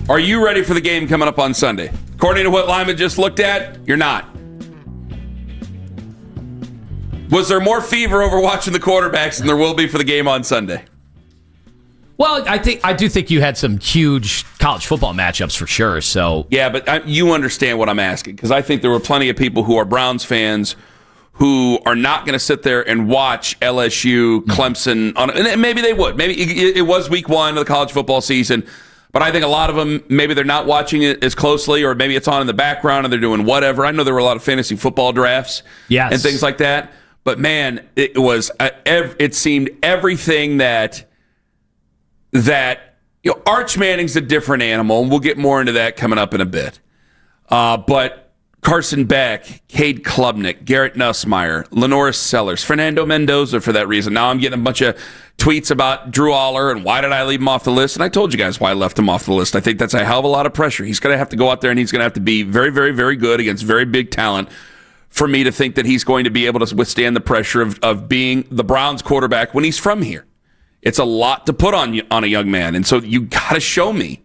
Are you ready for the game coming up on Sunday? According to what Lyman just looked at, you're not. Was there more fever over watching the quarterbacks than there will be for the game on Sunday? Well, I do think you had some huge college football matchups for sure. So yeah, but you understand what I'm asking, because I think there were plenty of people who are Browns fans who are not going to sit there and watch LSU, Clemson, and maybe they would. Maybe it was week 1 of the college football season, but I think a lot of them, maybe they're not watching it as closely, or maybe it's on in the background and they're doing whatever. I know there were a lot of fantasy football drafts and things like that, but man, it seemed everything that Arch Manning's a different animal, and we'll get more into that coming up in a bit. But Carson Beck, Cade Klubnik, Garrett Nussmeier, Lenoris Sellers, Fernando Mendoza for that reason. Now I'm getting a bunch of tweets about Drew Aller and why did I leave him off the list. And I told you guys why I left him off the list. I think that's a hell of a lot of pressure. He's going to have to go out there and he's going to have to be very, very, very good against very big talent for me to think that he's going to be able to withstand the pressure of being the Browns quarterback when he's from here. It's a lot to put on a young man. And so you got to show me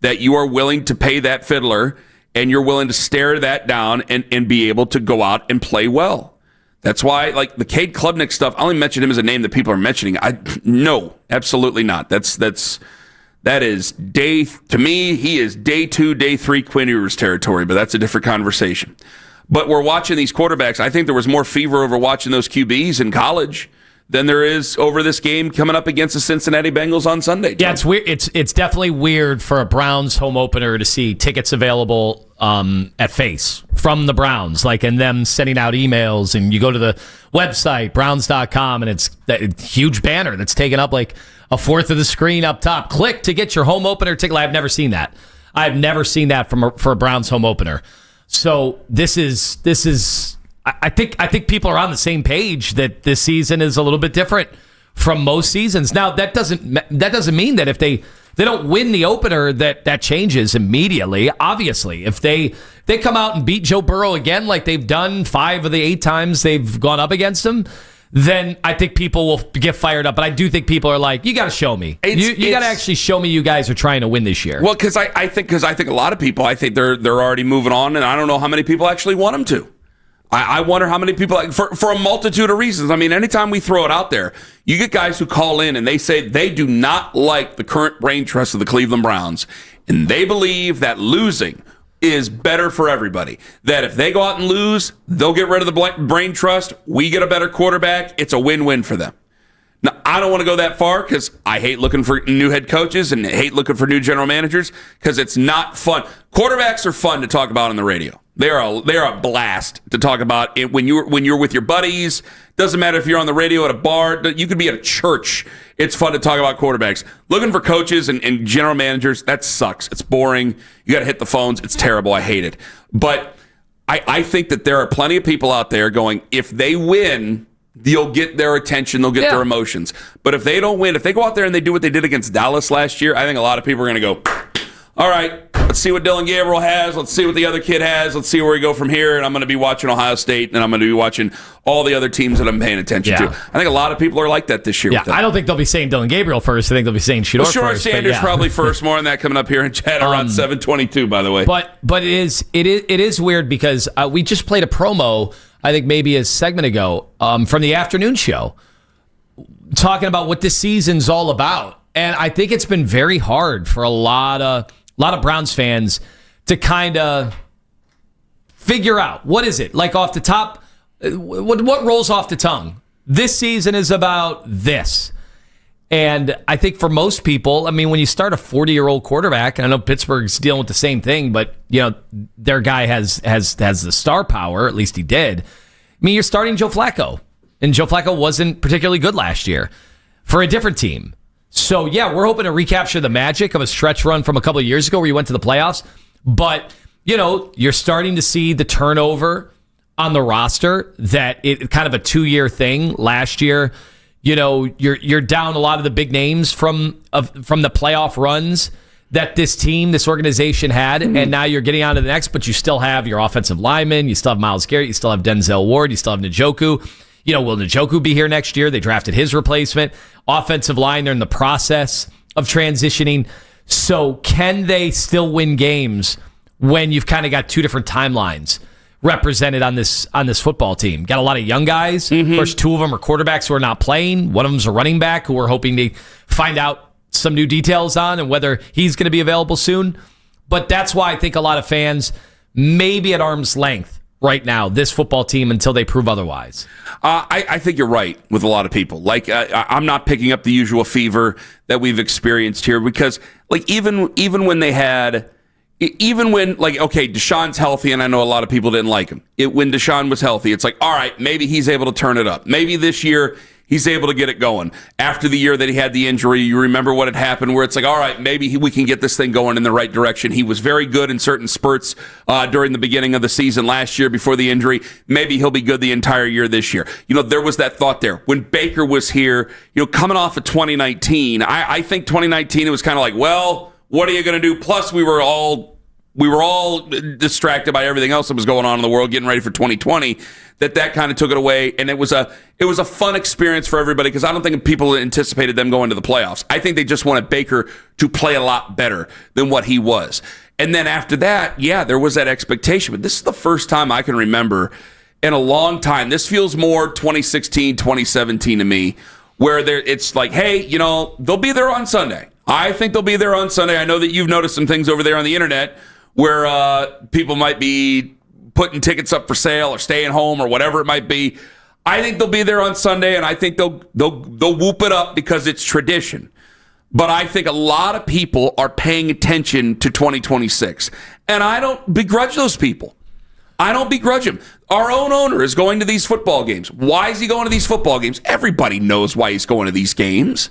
that you are willing to pay that fiddler and you're willing to stare that down and be able to go out and play well. That's why, like, the Cade Klubnik stuff, I only mentioned him as a name that people are mentioning. No, absolutely not. That is to me, he is day 2, day 3 Quinn Ewers territory, but that's a different conversation. But we're watching these quarterbacks. I think there was more fever over watching those QBs in college than there is over this game coming up against the Cincinnati Bengals on Sunday. Yeah, it's weird. It's definitely weird for a Browns home opener to see tickets available at face from the Browns, like, and them sending out emails, and you go to the website, browns.com, and it's that huge banner that's taken up like a fourth of the screen up top. Click to get your home opener ticket. I've never seen that. I've never seen that for a Browns home opener. So this is. I think people are on the same page that this season is a little bit different from most seasons. Now that doesn't mean that if they don't win the opener that changes immediately. Obviously, if they come out and beat Joe Burrow again like they've done 5 of the 8 times they've gone up against him, then I think people will get fired up. But I do think people are like, you got to show me. You got to actually show me you guys are trying to win this year. Well, because I think a lot of people, I think they're already moving on, and I don't know how many people actually want them to. I wonder how many people, for a multitude of reasons. I mean, anytime we throw it out there, you get guys who call in and they say they do not like the current brain trust of the Cleveland Browns, and they believe that losing is better for everybody. That if they go out and lose, they'll get rid of the brain trust. We get a better quarterback. It's a win-win for them. Now, I don't want to go that far because I hate looking for new head coaches and hate looking for new general managers because it's not fun. Quarterbacks are fun to talk about on the radio. They are a blast to talk about it when you're with your buddies. Doesn't matter if you're on the radio at a bar. You could be at a church. It's fun to talk about quarterbacks. Looking for coaches and general managers, that sucks. It's boring. You got to hit the phones. It's terrible. I hate it. But I think that there are plenty of people out there going, if they win, you'll get their attention. They'll get their emotions. But if they don't win, if they go out there and they do what they did against Dallas last year, I think a lot of people are going to go, all right, let's see what Dylan Gabriel has. Let's see what the other kid has. Let's see where we go from here. And I'm going to be watching Ohio State, and I'm going to be watching all the other teams that I'm paying attention to. I think a lot of people are like that this year. Yeah, I don't think they'll be saying Dylan Gabriel first. I think they'll be saying Shedeur first. Sanders probably first. More on that coming up here in chat around 7:22, by the way. But it is weird because we just played a promo, I think maybe a segment ago, from the afternoon show, talking about what this season's all about. And I think it's been very hard for a lot of Browns fans to kind of figure out, what is it? Like off the top, what rolls off the tongue? This season is about this. And I think for most people, I mean, when you start a 40-year-old quarterback, and I know Pittsburgh's dealing with the same thing, but you know, their guy has the star power, at least he did. I mean, you're starting Joe Flacco, and Joe Flacco wasn't particularly good last year for a different team. So, yeah, we're hoping to recapture the magic of a stretch run from a couple of years ago where you went to the playoffs. But, you know, you're starting to see the turnover on the roster, that it kind of a 2-year thing. Last year, you know, you're down a lot of the big names from the playoff runs that this organization had, and now you're getting on to the next, but you still have your offensive linemen, you still have Myles Garrett, you still have Denzel Ward, you still have Njoku. You know, will Njoku be here next year? They drafted his replacement. Offensive line, they're in the process of transitioning. So can they still win games when you've kind of got two different timelines represented on this football team? Got a lot of young guys. Of course, two of them are quarterbacks who are not playing. One of them's a running back who we're hoping to find out some new details on and whether he's going to be available soon. But that's why I think a lot of fans may be at arm's length right now, this football team, until they prove otherwise. I think you're right with a lot of people. Like, I'm not picking up the usual fever that we've experienced here because, like, even when Deshaun's healthy, and I know a lot of people didn't like him. When Deshaun was healthy, it's like, all right, maybe he's able to turn it up. Maybe this year he's able to get it going. After the year that he had the injury, you remember what had happened where it's like, all right, maybe we can get this thing going in the right direction. He was very good in certain spurts during the beginning of the season last year before the injury. Maybe he'll be good the entire year this year. There was that thought there. When Baker was here, coming off of 2019, I think 2019 it was kind of like, well, what are you going to do? Plus, we were all distracted by everything else that was going on in the world, getting ready for 2020. That kind of took it away, and it was a fun experience for everybody because I don't think people anticipated them going to the playoffs. I think they just wanted Baker to play a lot better than what he was. And then after that, yeah, there was that expectation. But this is the first time I can remember in a long time. This feels more 2016, 2017 to me, where it's like, hey, they'll be there on Sunday. I think they'll be there on Sunday. I know that you've noticed some things over there on the internet where people might be putting tickets up for sale or staying home or whatever it might be. I think they'll be there on Sunday, and I think they'll whoop it up because it's tradition. But I think a lot of people are paying attention to 2026, and I don't begrudge those people. I don't begrudge him. Our own owner is going to these football games. Why is he going to these football games? Everybody knows why he's going to these games,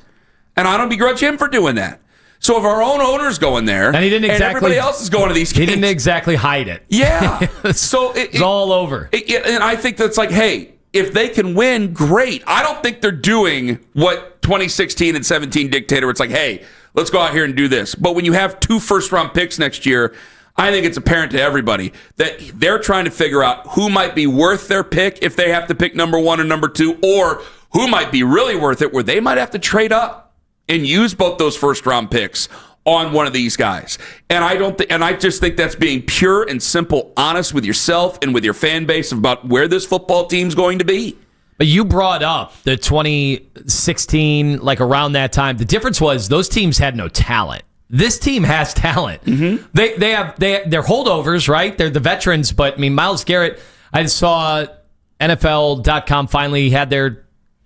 and I don't begrudge him for doing that. So if our own owner's going there, and everybody else is going to these games, he didn't exactly hide it. Yeah, so it's all over. And I think that's like, hey, if they can win, great. I don't think they're doing what 2016 and 17 dictated, where it's like, hey, let's go out here and do this. But when you have 2 first-round picks next year, I think it's apparent to everybody that they're trying to figure out who might be worth their pick if they have to pick number 1 or number 2, or who might be really worth it where they might have to trade up and use both those first-round picks on one of these guys. And I just think that's being pure and simple, honest with yourself and with your fan base about where this football team's going to be. But you brought up the 2016, like around that time. The difference was those teams had no talent. This team has talent. Mm-hmm. They're holdovers, right? They're the veterans. But I mean, Myles Garrett, I saw NFL.com finally had their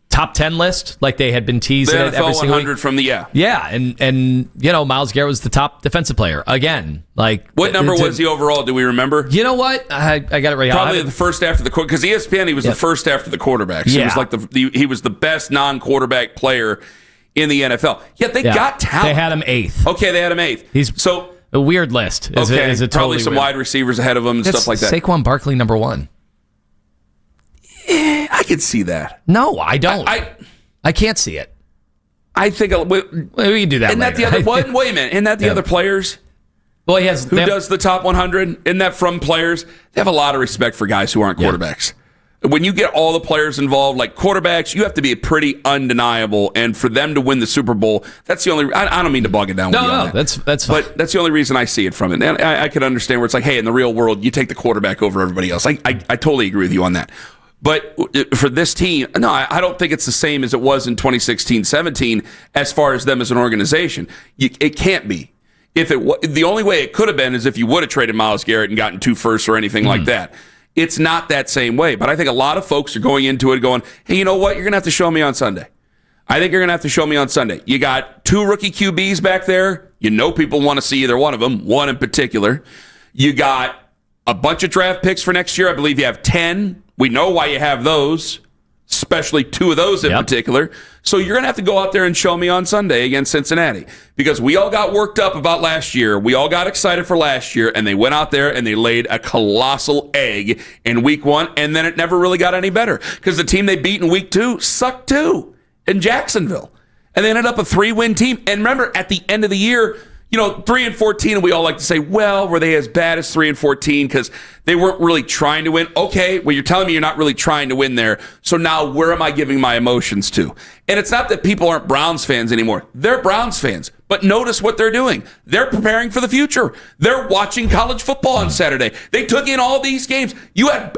top 10 list, like they had been teasing the it every NFL single 100 week. from the and Myles Garrett was the top defensive player again. Like, what number was he overall? Do we remember? You know what? I got it right. Probably the first after the because ESPN he was the first after the quarterbacks. He was like he was the best non-quarterback player in the NFL. Yet they got talent. They had him 8th. Okay, they had him 8th. He's so a weird list. Is probably totally some weird. wide receivers ahead of him and stuff like that. Saquon Barkley number 1. I could see that. No, I don't. I can't see it. I think we can do that. Isn't that the other? Wait a minute. Isn't that the other players? Well, he has. Who does the top 100? Isn't that from players? They have a lot of respect for guys who aren't quarterbacks. When you get all the players involved, like quarterbacks, you have to be pretty undeniable. And for them to win the Super Bowl, that's the only. I don't mean to bog it down. No, that's fine. But that's the only reson I see it from it. And I can understand where it's like, hey, in the real world, you take the quarterback over everybody else. I totally agree with you on that. But for this team, no, I don't think it's the same as it was in 2016-17 as far as them as an organization. It can't be. The only way it could have been is if you would have traded Myles Garrett and gotten 2 firsts or anything like that. It's not that same way. But I think a lot of folks are going into it going, hey, you know what? You're going to have to show me on Sunday. I think you're going to have to show me on Sunday. You got 2 rookie QBs back there. People want to see either one of them, one in particular. You got a bunch of draft picks for next year. I believe you have 10. We know why you have those, especially 2 of those in particular. So you're going to have to go out there and show me on Sunday against Cincinnati because we all got worked up about last year. We all got excited for last year, and they went out there and they laid a colossal egg in week 1, and then it never really got any better because the team they beat in week 2 sucked too in Jacksonville. And they ended up a 3-win team. And remember, at the end of the year, 3-14, and we all like to say, well, were they as bad as 3-14 because they weren't really trying to win? Okay, well, you're telling me you're not really trying to win there. So now where am I giving my emotions to? And it's not that people aren't Browns fans anymore. They're Browns fans. But notice what they're doing. They're preparing for the future. They're watching college football on Saturday. They took in all these games.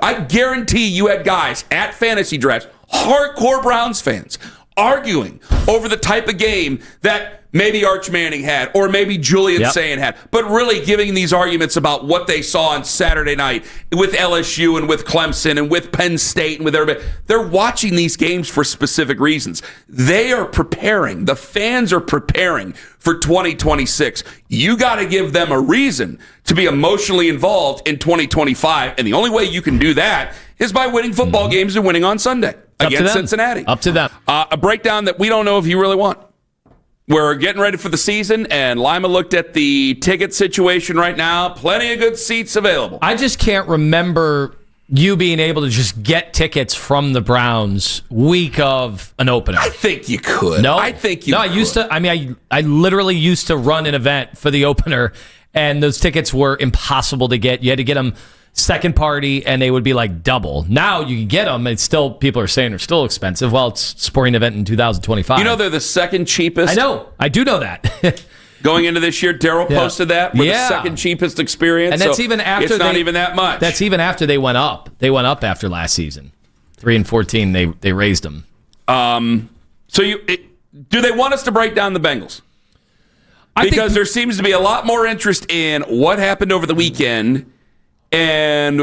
I guarantee you had guys at fantasy drafts, hardcore Browns fans, arguing over the type of game that maybe Arch Manning had or maybe Julian Sayin had, but really giving these arguments about what they saw on Saturday night with LSU and with Clemson and with Penn State and with everybody. They're watching these games for specific reasons. They are preparing. The fans are preparing for 2026. You got to give them a reason to be emotionally involved in 2025, and the only way you can do that is by winning football games and winning on Sunday against Cincinnati. Up to them. A breakdown that we don't know if you really want. We're getting ready for the season, and Lima looked at the ticket situation right now. Plenty of good seats available. I just can't remember you being able to just get tickets from the Browns week of an opener. I think you could. No, I think you could. I literally used to run an event for the opener, and those tickets were impossible to get. You had to get them second party, and they would be like double. Now you can get them, and still people are saying they're still expensive. Well, it's a sporting event in 2025. You know they're the second cheapest. I know. I do know that. Going into this year, Daryl posted that. We're the second cheapest experience. And that's even after it's not even that much. That's even after they went up. They went up after last season. 3-14, they raised them. So do they want us to break down the Bengals? Because there seems to be a lot more interest in what happened over the weekend. And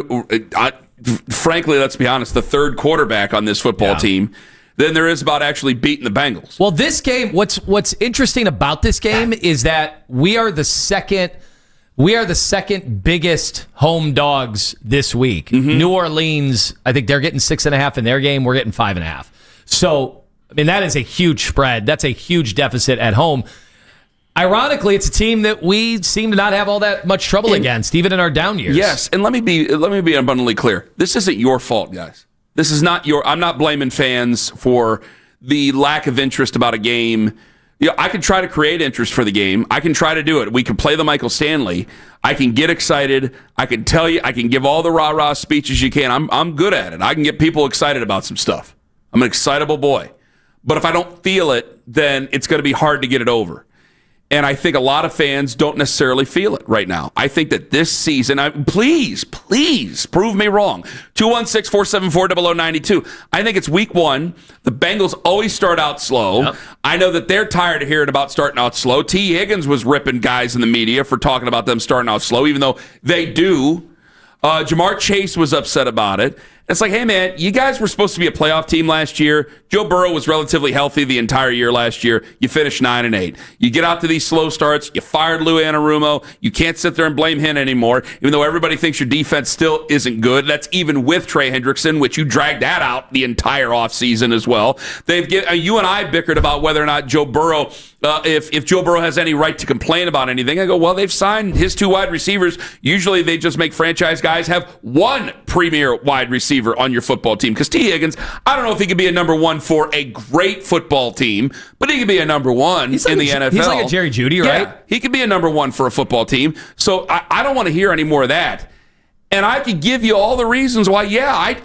frankly, let's be honest, the third quarterback on this football team than there is about actually beating the Bengals. Well, this game, what's interesting about this game is that we are the second biggest home dogs this week. Mm-hmm. New Orleans, I think they're getting 6.5 in their game. We're getting 5.5. So, I mean, that is a huge spread. That's a huge deficit at home. Ironically, it's a team that we seem to not have all that much trouble against, even in our down years. Yes, and let me be abundantly clear. This isn't your fault, guys. This is not I'm not blaming fans for the lack of interest about a game. I can try to create interest for the game. I can try to do it. We can play the Michael Stanley. I can get excited. I can tell you. I can give all the rah-rah speeches you can. I'm good at it. I can get people excited about some stuff. I'm an excitable boy. But if I don't feel it, then it's going to be hard to get it over. And I think a lot of fans don't necessarily feel it right now. I think that this season, please prove me wrong. 216-474-0092. I think it's week one. The Bengals always start out slow. Yep. I know that they're tired of hearing about starting out slow. T. Higgins was ripping guys in the media for talking about them starting out slow, even though they do. Jamar Chase was upset about it. It's like, hey, man, you guys were supposed to be a playoff team last year. Joe Burrow was relatively healthy the entire year last year. You finished 9-8. You get out to these slow starts. You fired Lou Anarumo. You can't sit there and blame him anymore, even though everybody thinks your defense still isn't good. That's even with Trey Hendrickson, which you dragged that out the entire offseason as well. You and I bickered about whether or not Joe Burrow, if Joe Burrow has any right to complain about anything. I go, well, they've signed his two wide receivers. Usually they just make franchise guys have one premier wide receiver on your football team. Because T. Higgins, I don't know if he could be a number one for a great football team, but he could be a number one in the NFL. He's like a Jerry Jeudy, right? Yeah, he could be a number one for a football team. So I don't want to hear any more of that. And I could give you all the reasons why,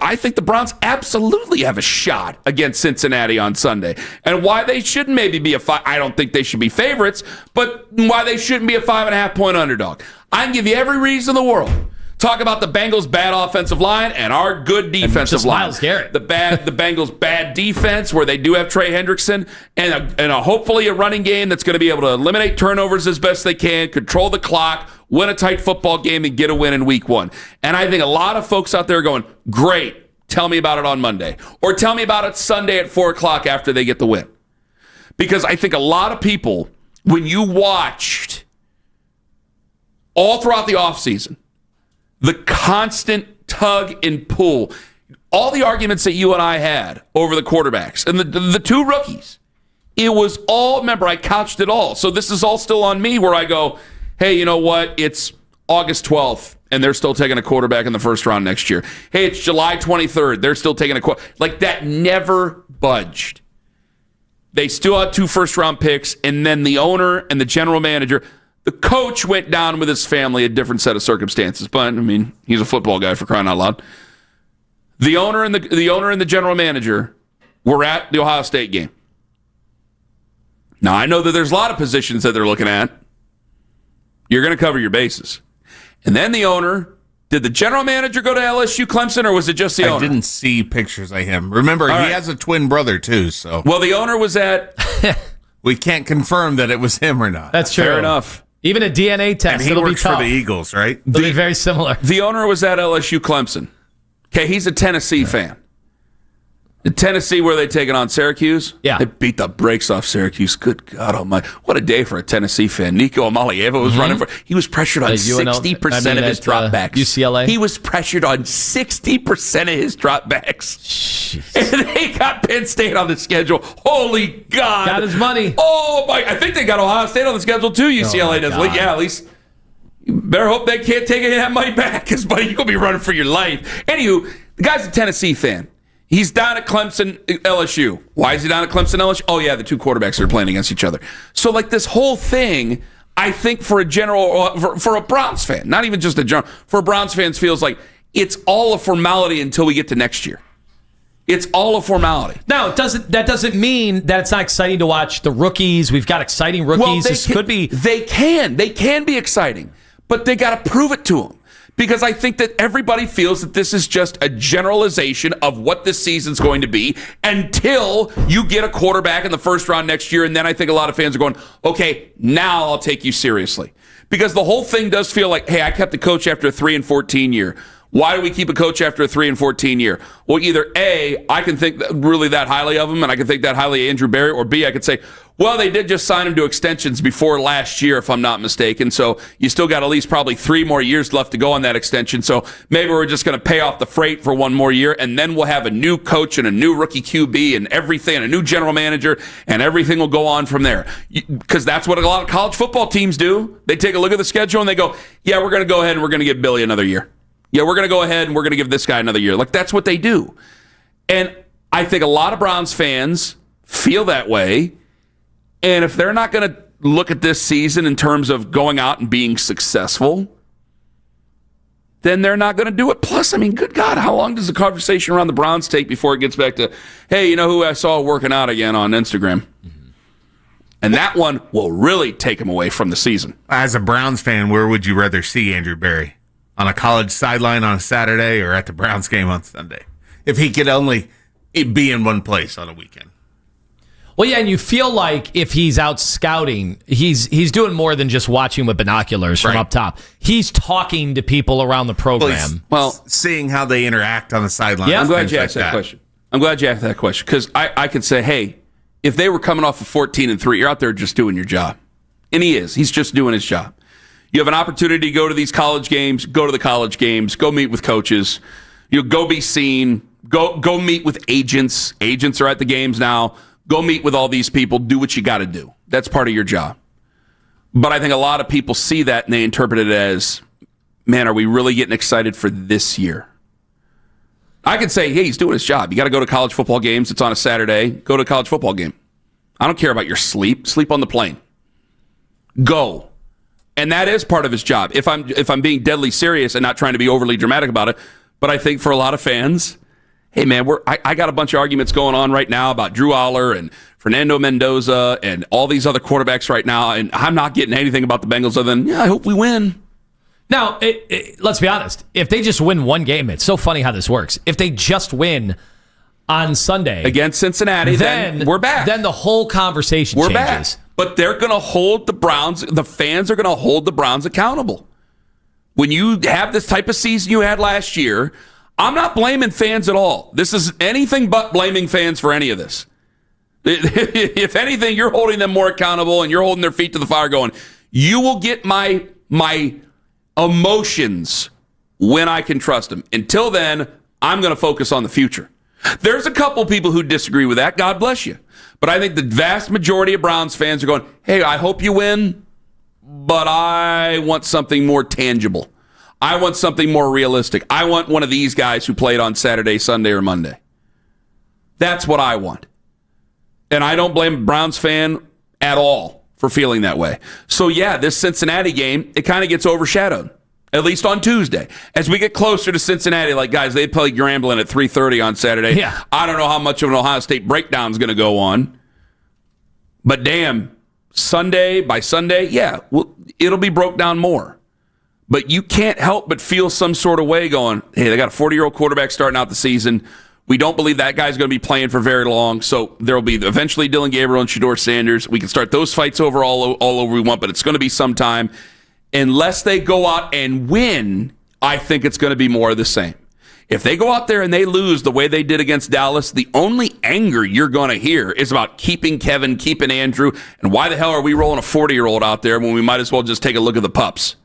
I think the Browns absolutely have a shot against Cincinnati on Sunday. And why they shouldn't maybe be I don't think they should be favorites, but why they shouldn't be a 5.5-point underdog. I can give you every reason in the world. Talk about the Bengals' bad offensive line and our good defensive line. Myles Garrett. The Bengals' bad defense, where they do have Trey Hendrickson, and hopefully a running game that's going to be able to eliminate turnovers as best they can, control the clock, win a tight football game, and get a win in week one. And I think a lot of folks out there are going, great, tell me about it on Monday. Or tell me about it Sunday at 4 o'clock after they get the win. Because I think a lot of people, when you watched all throughout the offseason, the constant tug and pull, all the arguments that you and I had over the quarterbacks and the two rookies, it was all, remember, I couched it all. So this is all still on me where I go, hey, you know what? It's August 12th, and they're still taking a quarterback in the first round next year. Hey, it's July 23rd. They're still taking a quarterback. Like, that never budged. They still had 2 first-round picks, and then the owner and the general manager, The coach went down with his family, a different set of circumstances. But, I mean, he's a football guy for crying out loud. The owner and the general manager were at the Ohio State game. Now, I know that there's a lot of positions that they're looking at. You're going to cover your bases. And then the owner, did the general manager go to LSU Clemson, or was it just the owner? I didn't see pictures of him. Remember, he has a twin brother, too. So, well, the owner was at... We can't confirm that it was him or not. That's true. Fair enough. Even a DNA test, and he it'll works be tough. for the Eagles, right? It'll be very similar. The owner was at LSU Clemson. Okay, he's a Tennessee fan. In Tennessee, where they taking on Syracuse? Yeah. They beat the brakes off Syracuse. Good God almighty. What a day for a Tennessee fan. Nico Amalieva was running for... He was pressured on 60% of his dropbacks. UCLA? He was pressured on 60% of his dropbacks. Jeez. And they got Penn State on the schedule. Holy God. Got his money. Oh, my... I think they got Ohio State on the schedule, too, UCLA does. God. Yeah, at least... You better hope they can't take any of that money back, because, buddy, you're going to be running for your life. Anywho, the guy's a Tennessee fan. He's down at Clemson, LSU. Why is he down at Clemson, LSU? Oh, yeah, the two quarterbacks are playing against each other. So, like, this whole thing, I think for a Browns fan, not even just a general, for Browns fans feels like it's all a formality until we get to next year. It's all a formality. Now, that doesn't mean that it's not exciting to watch the rookies. We've got exciting rookies. They can be exciting, but they got to prove it to them. Because I think that everybody feels that this is just a generalization of what this season's going to be until you get a quarterback in the first round next year. And then I think a lot of fans are going, okay, now I'll take you seriously. Because the whole thing does feel like, hey, I kept a coach after a 3-14 year. Why do we keep a coach after a 3-14 year? Well, either A, I can think really that highly of him, and I can think that highly of Andrew Berry, or B, I could say, well, they did just sign him to extensions before last year, if I'm not mistaken. So you still got at least probably 3 more years left to go on that extension. So maybe we're just going to pay off the freight for 1 more year, and then we'll have a new coach and a new rookie QB and everything, and a new general manager, and everything will go on from there. Because that's what a lot of college football teams do. They take a look at the schedule and they go, yeah, we're going to go ahead and we're going to give Billy another year. Yeah, we're going to go ahead and we're going to give this guy another year. Like, that's what they do. And I think a lot of Browns fans feel that way. And if they're not going to look at this season in terms of going out and being successful, then they're not going to do it. Plus, I mean, good God, how long does the conversation around the Browns take before it gets back to, hey, you know who I saw working out again on Instagram? Mm-hmm. And that one will really take him away from the season. As a Browns fan, where would you rather see Andrew Berry? On a college sideline on a Saturday, or at the Browns game on Sunday? If he could only be in one place on a weekend. Well, yeah, and you feel like if he's out scouting, he's doing more than just watching with binoculars from up top. He's talking to people around the program. Well, seeing how they interact on the sideline. Yeah, I'm glad you asked that question. I'm glad you asked that question, because I could say, hey, if they were coming off of 14-3, you're out there just doing your job. And he is. He's just doing his job. You have an opportunity to go to these college games, go to the college games, go meet with coaches, go be seen, go meet with agents. Agents are at the games now. Go meet with all these people. Do what you got to do. That's part of your job. But I think a lot of people see that and they interpret it as, man, are we really getting excited for this year? I could say, hey, he's doing his job. You got to go to college football games. It's on a Saturday. Go to a college football game. I don't care about your sleep. Sleep on the plane. Go. And that is part of his job. If I'm being deadly serious and not trying to be overly dramatic about it, but I think for a lot of fans, hey man, I got a bunch of arguments going on right now about Drew Aller and Fernando Mendoza and all these other quarterbacks right now, and I'm not getting anything about the Bengals other than, yeah, I hope we win. Now, let's be honest. If they just win one game, it's so funny how this works. If they just win on Sunday against Cincinnati, then we're back. Then the whole conversation changes. Back. But they're going to hold the Browns, the fans are going to hold the Browns accountable. When you have this type of season you had last year, I'm not blaming fans at all. This is anything but blaming fans for any of this. If anything, you're holding them more accountable and you're holding their feet to the fire going, you will get my emotions when I can trust them. Until then, I'm going to focus on the future. There's a couple people who disagree with that. God bless you. But I think the vast majority of Browns fans are going, hey, I hope you win, but I want something more tangible. I want something more realistic. I want one of these guys who played on Saturday, Sunday, or Monday. That's what I want. And I don't blame a Browns fan at all for feeling that way. So, yeah, this Cincinnati game, it kind of gets overshadowed, at least on Tuesday. As we get closer to Cincinnati, like, guys, they play Grambling at 3:30 on Saturday. Yeah. I don't know how much of an Ohio State breakdown is going to go on. But, damn, Sunday by Sunday, yeah, well, it'll be broke down more. But you can't help but feel some sort of way going, hey, they got a 40-year-old quarterback starting out the season. We don't believe that guy's going to be playing for very long, so there will be eventually Dylan Gabriel and Shedeur Sanders. We can start those fights over all over we want, but it's going to be some time. Unless they go out and win, I think it's going to be more of the same. If they go out there and they lose the way they did against Dallas, the only anger you're going to hear is about keeping Kevin, keeping Andrew, and why the hell are we rolling a 40-year-old out there when we might as well just take a look at the pups?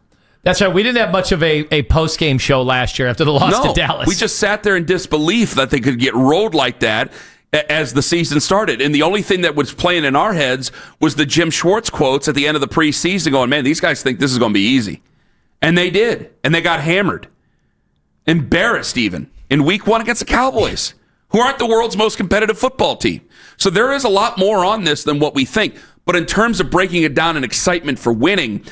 That's right. We didn't have much of a post-game show last year after the loss to Dallas. We just sat there in disbelief that they could get rolled like that as the season started. And the only thing that was playing in our heads was the Jim Schwartz quotes at the end of the preseason going, man, these guys think this is going to be easy. And they did. And they got hammered. Embarrassed even in week 1 against the Cowboys, who aren't the world's most competitive football team. So there is a lot more on this than what we think. But in terms of breaking it down and excitement for winning,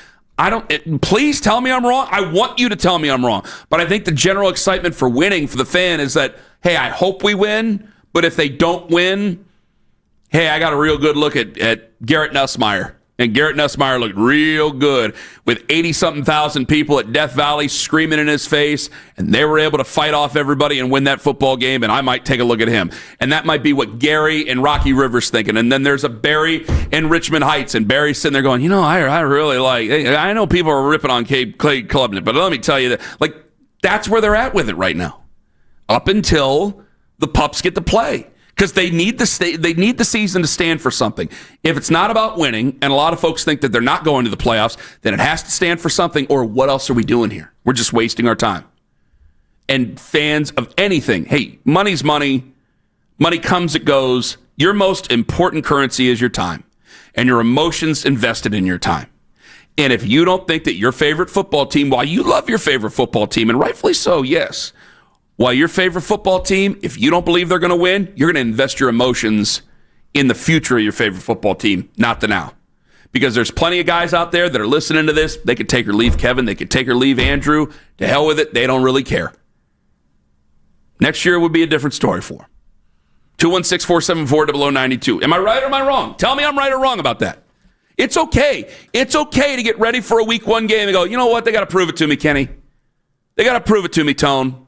please tell me I'm wrong. I want you to tell me I'm wrong. But I think the general excitement for winning for the fan is that, hey, I hope we win. But if they don't win, hey, I got a real good look at Garrett Nussmeier. And Garrett Nussmeier looked real good with 80-something thousand people at Death Valley screaming in his face, and they were able to fight off everybody and win that football game, and I might take a look at him. And that might be what Gary and Rocky Rivers thinking. And then there's a Barry in Richmond Heights, and Barry's sitting there going, I really like, I know people are ripping on Clay Klubnik, but let me tell you that, like, that's where they're at with it right now. Up until the pups get to play. Because they need the season to stand for something. If it's not about winning, and a lot of folks think that they're not going to the playoffs, then it has to stand for something, or what else are we doing here? We're just wasting our time. And fans of anything, hey, money's money. Money comes, it goes. Your most important currency is your time, and your emotions invested in your time. And if you don't think that your favorite football team, while you love your favorite football team, and rightfully so, yes, while your favorite football team, if you don't believe they're going to win, you're going to invest your emotions in the future of your favorite football team, not the now. Because there's plenty of guys out there that are listening to this. They could take or leave Kevin. They could take or leave Andrew. To hell with it. They don't really care. Next year would be a different story for them. 216-474-0092. Am I right or am I wrong? Tell me I'm right or wrong about that. It's okay. It's okay to get ready for a week 1 game and go, you know what? They got to prove it to me, Kenny. They got to prove it to me, Tone.